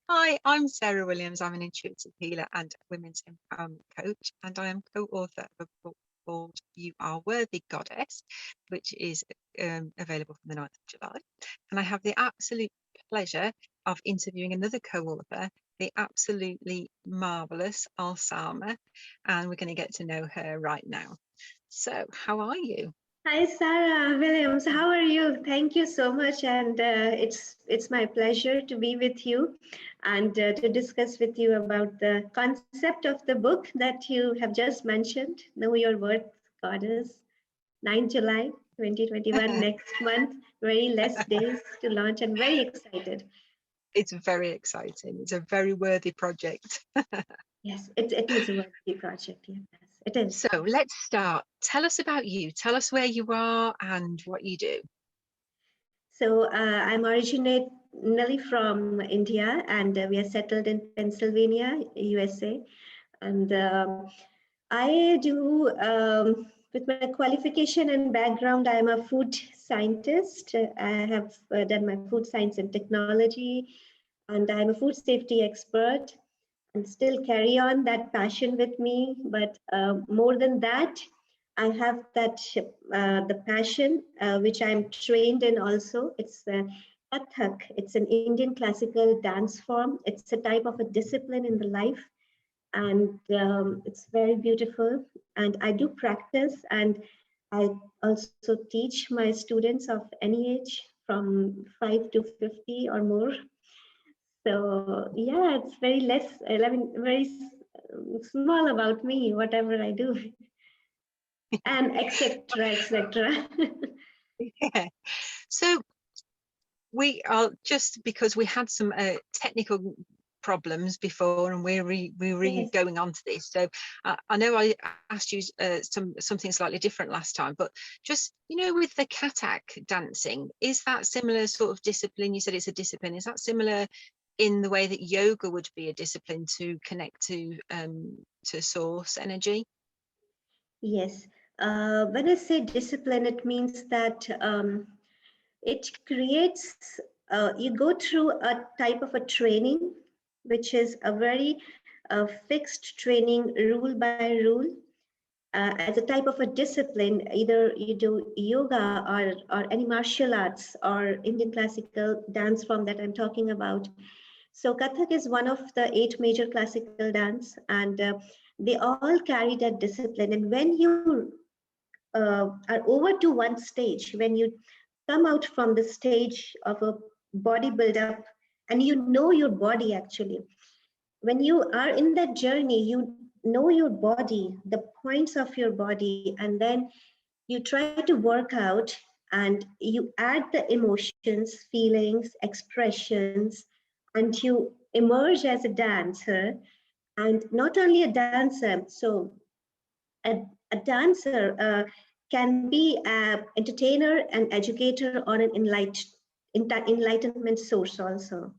Hi, I'm Sarah Williams. I'm an intuitive healer and women's empowerment coach, and I am co-author of a book called You Are Worthy Goddess, which is available from the 9th of July. And I have the absolute pleasure of interviewing another co-author, the absolutely marvelous Allsama, and we're going to get to know her right now. So, how are you? Hi, Sarah Williams. How are you? Thank you so much, and it's my pleasure to be with you and to discuss with you about the concept of the book that you have just mentioned. Know Your Worth, Goddess. 9 July 2021, next month. Very less days to launch, and very excited. It's very exciting. It's a very worthy project. Yes, it is a worthy project. Yes, it is. So let's start. Tell us about you. Tell us where you are and what you do. So I'm originally from India, and we are settled in Pennsylvania, USA. And I do, with my qualification and background, I'm a food scientist. I have done my food science and technology, and I'm a food safety expert, and still carry on that passion with me. But more than that, I have that the passion which I'm trained in also. It's Kathak. It's an Indian classical dance form. It's a type of a discipline in the life, and it's very beautiful. And I do practice, and I also teach my students of any age from 5 to 50 or more. So yeah, it's very less, I mean, very small about me, whatever I do, and etc. etc. Yeah. So we are, just because we had some technical problems before, and we're Yes. going on to this. So I know I asked you something slightly different last time, but just, with the Kathak dancing, is that similar sort of discipline? You said it's a discipline. Is that similar in the way that yoga would be a discipline to connect to source energy? Yes. When I say discipline, it means that it creates, you go through a type of a training, which is a very fixed training, rule by rule, as a type of a discipline. Either you do yoga or any martial arts or Indian classical dance form that I'm talking about. So Kathak is one of the 8 major classical dance, and they all carry that discipline. And when you are over to one stage, when you come out from the stage of a body build up, and you know your body actually, when you are in that journey, you know your body, the points of your body, and then you try to work out, and you add the emotions, feelings, expressions, and you emerge as a dancer. And not only a dancer, so a dancer can be an entertainer, an educator, or an enlightenment source also.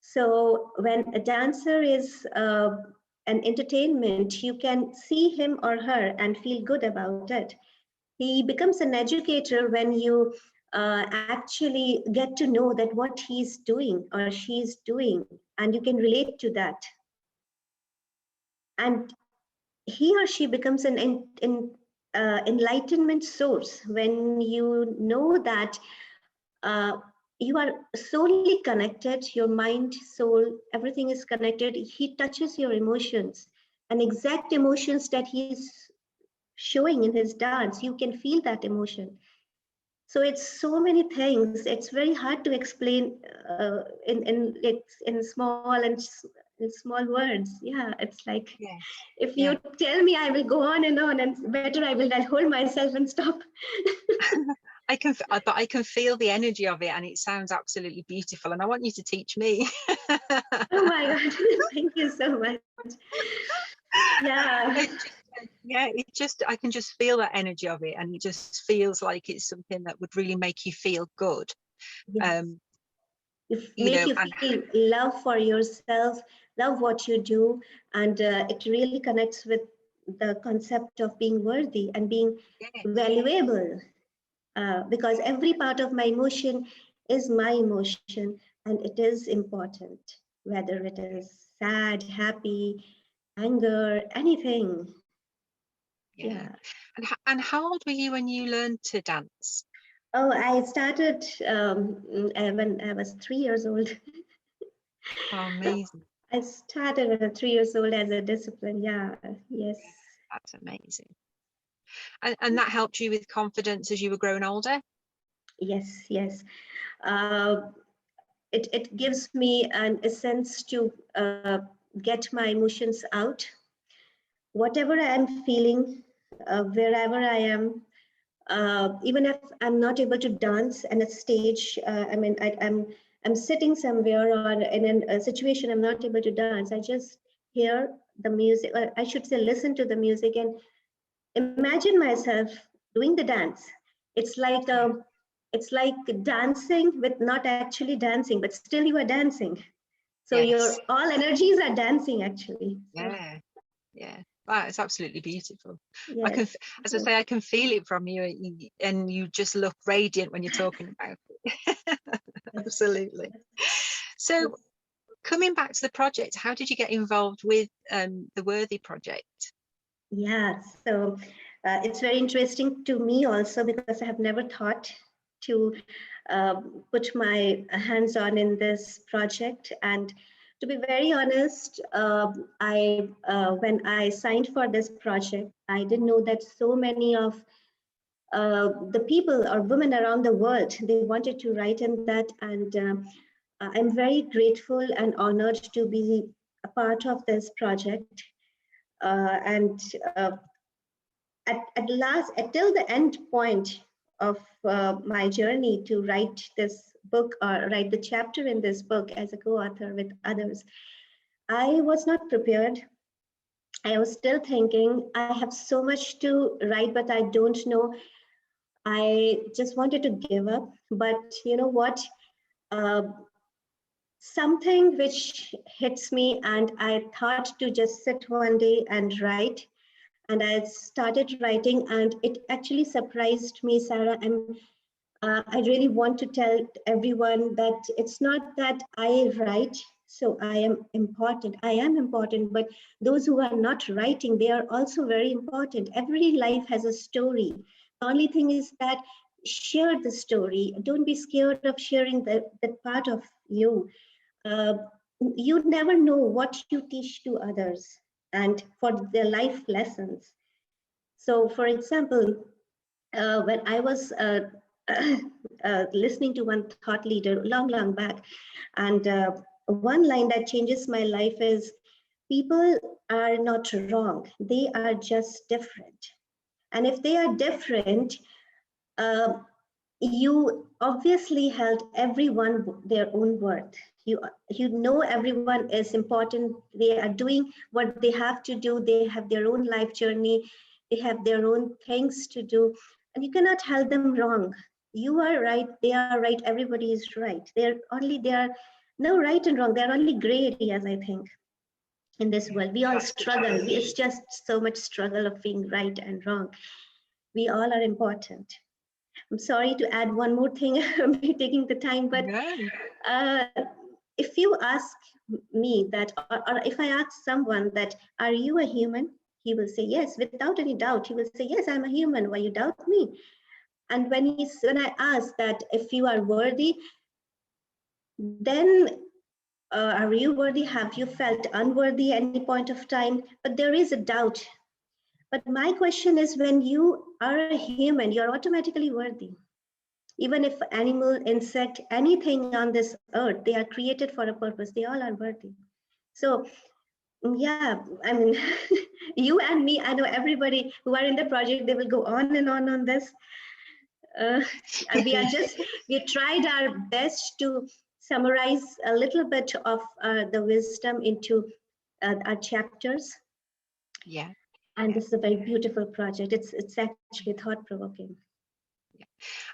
So when a dancer is an entertainment, you can see him or her and feel good about it. He becomes an educator when you actually get to know that what he's doing or she's doing, and you can relate to that. And he or she becomes an enlightenment source when you know that you are solely connected, your mind, soul, everything is connected. He touches your emotions, and exact emotions that he's showing in his dance, you can feel that emotion. So it's so many things. It's very hard to explain in small and in small words. Yeah, it's like, Yes. if Yeah. you tell me, I will go on, and better I'll hold myself and stop. But I can feel the energy of it, and it sounds absolutely beautiful. And I want you to teach me. Oh my God! Thank you so much. Yeah. I can just feel that energy of it, and it just feels like it's something that would really make you feel good. Yes. You Make know, you and feel love for yourself, love what you do, and it really connects with the concept of being worthy and being yeah, valuable. Because every part of my emotion is my emotion, and it is important, whether it is sad, happy, anger, anything. Yeah. And how old were you when you learned to dance? Oh, I started when I was 3 years old. Oh, amazing. I started when I was 3 years old as a discipline. Yeah, yes. That's amazing. And that helped you with confidence as you were growing older? Yes, yes. Uh, it gives me a sense to get my emotions out. Whatever I am feeling, wherever I am, even if I'm not able to dance on a stage, I mean, I'm sitting somewhere or in a situation I'm not able to dance. I just hear the music, or I should say, listen to the music and imagine myself doing the dance. It's like it's like dancing with not actually dancing, but still you are dancing. So your Yes. all energies are dancing actually. So, Yeah. Yeah. Wow, it's absolutely beautiful. I can, yes. as I say, I can feel it from you, and you just look radiant when you're talking about it. Absolutely. So, coming back to the project, how did you get involved with the Worthy project? Yeah, so it's very interesting to me also because I have never thought to put my hands on in this project. And to be very honest, I when I signed for this project, I didn't know that so many of the people or women around the world, they wanted to write in that. And I'm very grateful and honored to be a part of this project. And at last, till the end point of my journey to write this book or write the chapter in this book as a co-author with others, I was not prepared. I was still thinking, I have so much to write, but I don't know. I just wanted to give up. But you know what? Uh, Something which hits me, and I thought to just sit one day and write. And I started writing, and it actually surprised me, Sarah. I really want to tell everyone that it's not that I write, so I am important. I am important, but those who are not writing, they are also very important. Every life has a story. The only thing is that share the story. Don't be scared of sharing that part of you. Uh, you never know what you teach to others and for their life lessons. So, for example, when I was listening to one thought leader long, long back, and one line that changes my life is people are not wrong, they are just different. And if they are different, uh, you obviously held everyone their own worth. You know everyone is important. They are doing what they have to do. They have their own life journey. They have their own things to do, and you cannot hold them wrong. You are right. They are right. Everybody is right. There are no right and wrong. There are only gray areas, I think, in this world. We all struggle. It's just so much struggle of being right and wrong. We all are important. I'm sorry to add one more thing. I'm taking the time, but No. uh, if you ask me that, or if I ask someone that, are you a human? He will say yes, without any doubt. He will say, yes, I'm a human. Why you doubt me? And when I ask that if you are worthy, then are you worthy? Have you felt unworthy at any point of time? But there is a doubt. But my question is, when you are a human, you're automatically worthy. Even if animal, insect, anything on this earth, they are created for a purpose. They all are worthy. So yeah, I mean, you and me, I know everybody who are in the project, they will go on this. Uh, we tried our best to summarize a little bit of the wisdom into our chapters. Yeah. And this is a very beautiful project. It's actually thought provoking.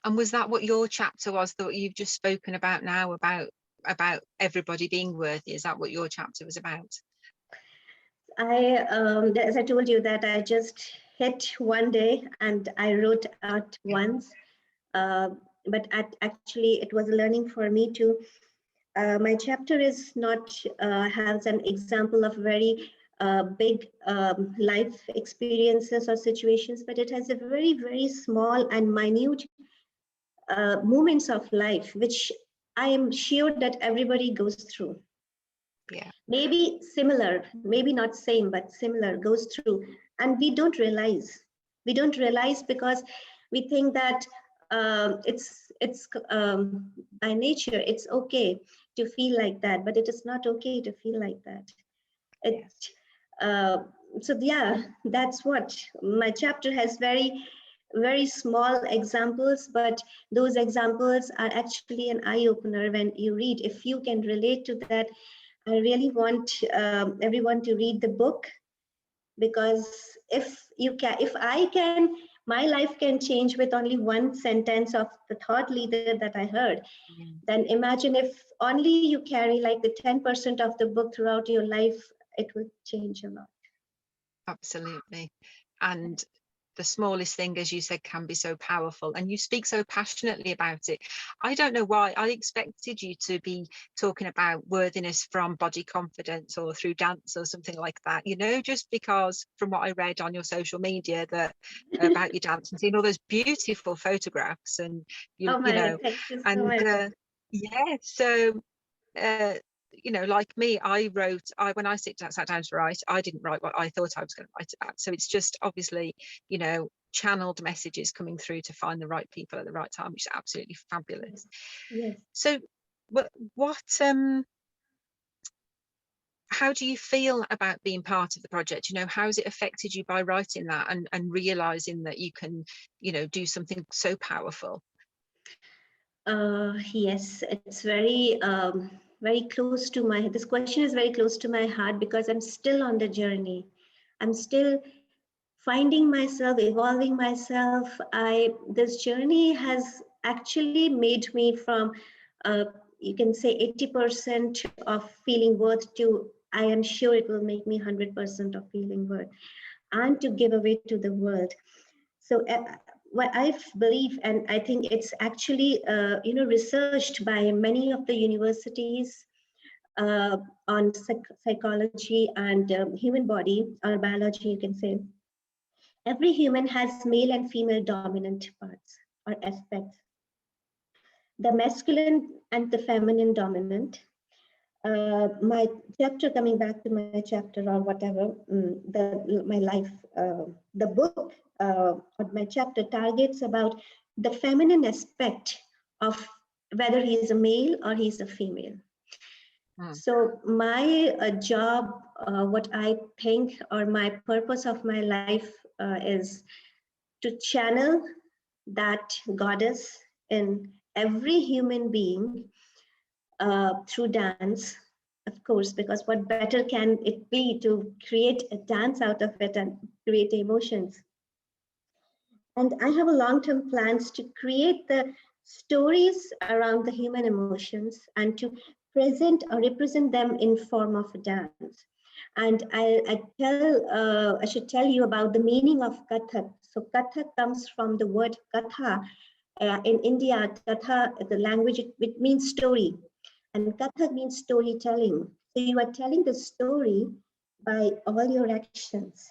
And was that what your chapter was, that you've just spoken about now, about everybody being worthy? Is that what your chapter was about? As I told you, that I just hit one day and I wrote out once, but actually it was a learning for me too. my chapter is not has an example of very big life experiences or situations, but it has a very, very small and minute moments of life, which I am sure that everybody goes through. Yeah. Maybe similar, maybe not same, but similar goes through. And we don't realize. We don't realize because we think that it's by nature, it's okay to feel like that, but it is not okay to feel like that. It, Yes. so yeah, that's what my chapter has, very, very small examples, but those examples are actually an eye opener when you read. If you can relate to that, I really want everyone to read the book, because if I can, my life can change with only one sentence of the thought leader that I heard. Mm. Then imagine if only you carry like the 10% of the book throughout your life, it will change a lot. Absolutely. And the smallest thing, as you said, can be so powerful, and you speak so passionately about it. I don't know why I expected you to be talking about worthiness from body confidence or through dance or something like that, you know, just because from what I read on your social media that about your dance and seeing all those beautiful photographs, and Oh you my, know, thank you so and much. yeah, so you know, like me, when I sat down to write, I didn't write what I thought I was going to write about. So it's just obviously, you know, channeled messages coming through to find the right people at the right time, which is absolutely fabulous. Yes. So what how do you feel about being part of the project? You know, how has it affected you by writing that and realizing that you can, you know, do something so powerful? Yes, it's very, very close to my, this question is very close to my heart, because I'm still on the journey. I'm still finding myself, evolving myself. This journey has actually made me from, you can say 80% of feeling worth to, I am sure it will make me 100% of feeling worth, and to give away to the world. So what I believe, and I think it's actually researched by many of the universities on psychology and human body or biology, you can say. Every human has male and female dominant parts or aspects. The masculine and the feminine dominant. My chapter, coming back to my chapter or whatever, my life, the book, or my chapter targets about the feminine aspect of whether he is a male or he's a female. So my job, what I think, or my purpose of my life is to channel that goddess in every human being through dance, of course, because what better can it be to create a dance out of it and create emotions. And I have a long-term plans to create the stories around the human emotions and to present or represent them in form of a dance. And I should tell you about the meaning of Kathak. So Kathak comes from the word Katha. In India, Katha, the language, it means story. And Kathak means storytelling. So you are telling the story by all your actions.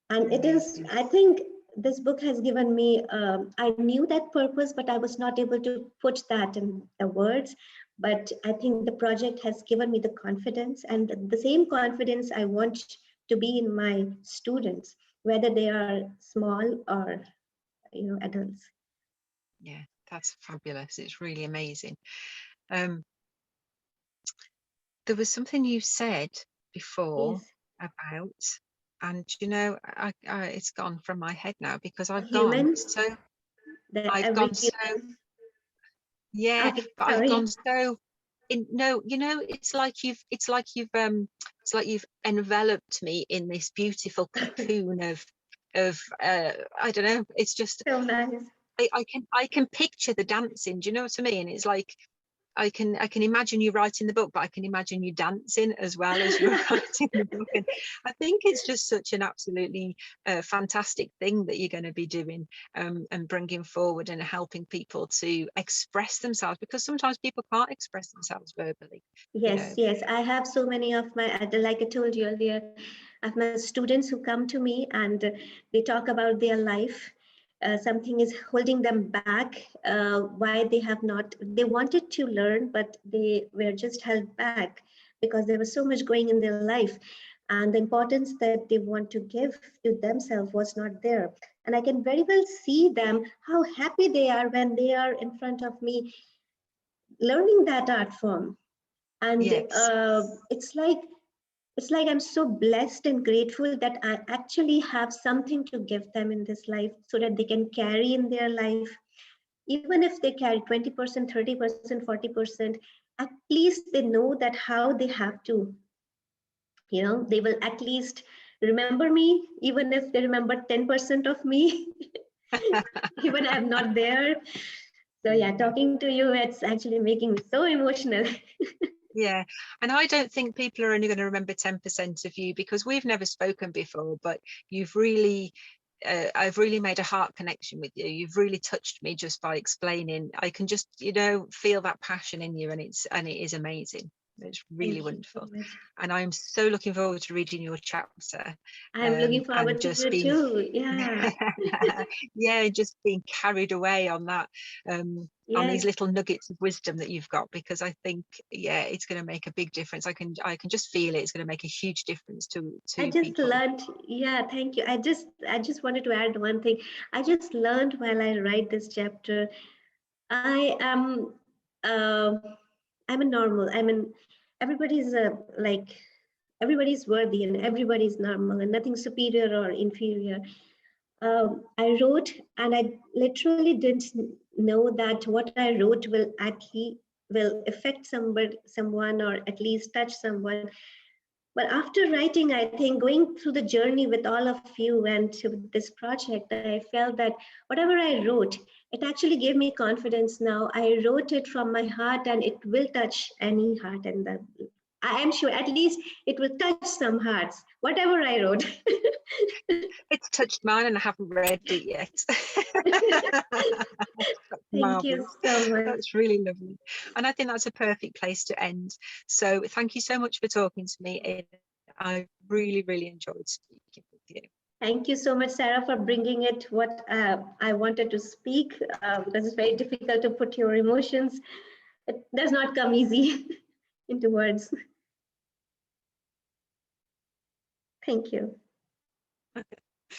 And it is, I think this book has given me, I knew that purpose, but I was not able to put that in the words. But I think the project has given me the confidence, and the same confidence I want to be in my students, whether they are small or adults. Yeah, that's fabulous. It's really amazing. There was something you said before Yes. about, and you know, it's gone from my head now because I've gone Human, so, that I've every gone so, human. yeah, Okay, but I've sorry. gone so no, you know, it's like you've enveloped me in this beautiful cocoon of I don't know, it's just So nice. I can picture the dancing, do you know what I mean? It's like I can imagine you writing the book, but I can imagine you dancing as well as you're writing the book. And I think it's just such an absolutely fantastic thing that you're going to be doing, and bringing forward and helping people to express themselves, because sometimes people can't express themselves verbally. Yes, yes. I have so many of my, like I told you earlier, I have my students who come to me and they talk about their life. Something is holding them back, why they have not, they wanted to learn, but they were just held back because there was so much going in their life. And the importance that they want to give to themselves was not there. And I can very well see them, how happy they are when they are in front of me learning that art form. And Yes. it's like I'm so blessed and grateful that I actually have something to give them in this life so that they can carry in their life. Even if they carry 20%, 30%, 40%, at least they know that how they have to, they will at least remember me, even if they remember 10% of me, even I'm not there. So yeah, talking to you, it's actually making me so emotional. Yeah, and I don't think people are only going to remember 10% of you, because we've never spoken before, but you've really I've really made a heart connection with you. You've really touched me just by explaining. I can just, feel that passion in you, and it is amazing. It's really wonderful. So And I'm so looking forward to reading your chapter, I'm looking and forward to just it being too. Yeah. yeah, just being carried away on that, on these Yes. little nuggets of wisdom that you've got, because I think, yeah, it's going to make a big difference. I can just feel it. It's going to make a huge difference I to just people. learned, yeah, thank you. I just wanted to add one thing. I just learned while I write this chapter, I am uh, I'm a normal. I mean, everybody's like everybody's worthy and everybody's normal and nothing superior or inferior. I wrote and I literally didn't know that what I wrote will actually will affect someone, or at least touch someone. But after writing, I think going through the journey with all of you and to this project, I felt that whatever I wrote, it actually gave me confidence now. I wrote it from my heart and it will touch any heart. And I am sure at least it will touch some hearts, whatever I wrote. It's touched mine, and I haven't read it yet. That's Thank you marvelous. so much. That's really lovely, and I think that's a perfect place to end. So thank you so much for talking to me. I really, really enjoyed speaking with you. Thank you so much, Sarah, for bringing it what I wanted to speak, because it's very difficult to put your emotions. It does not come easy into words. Thank you.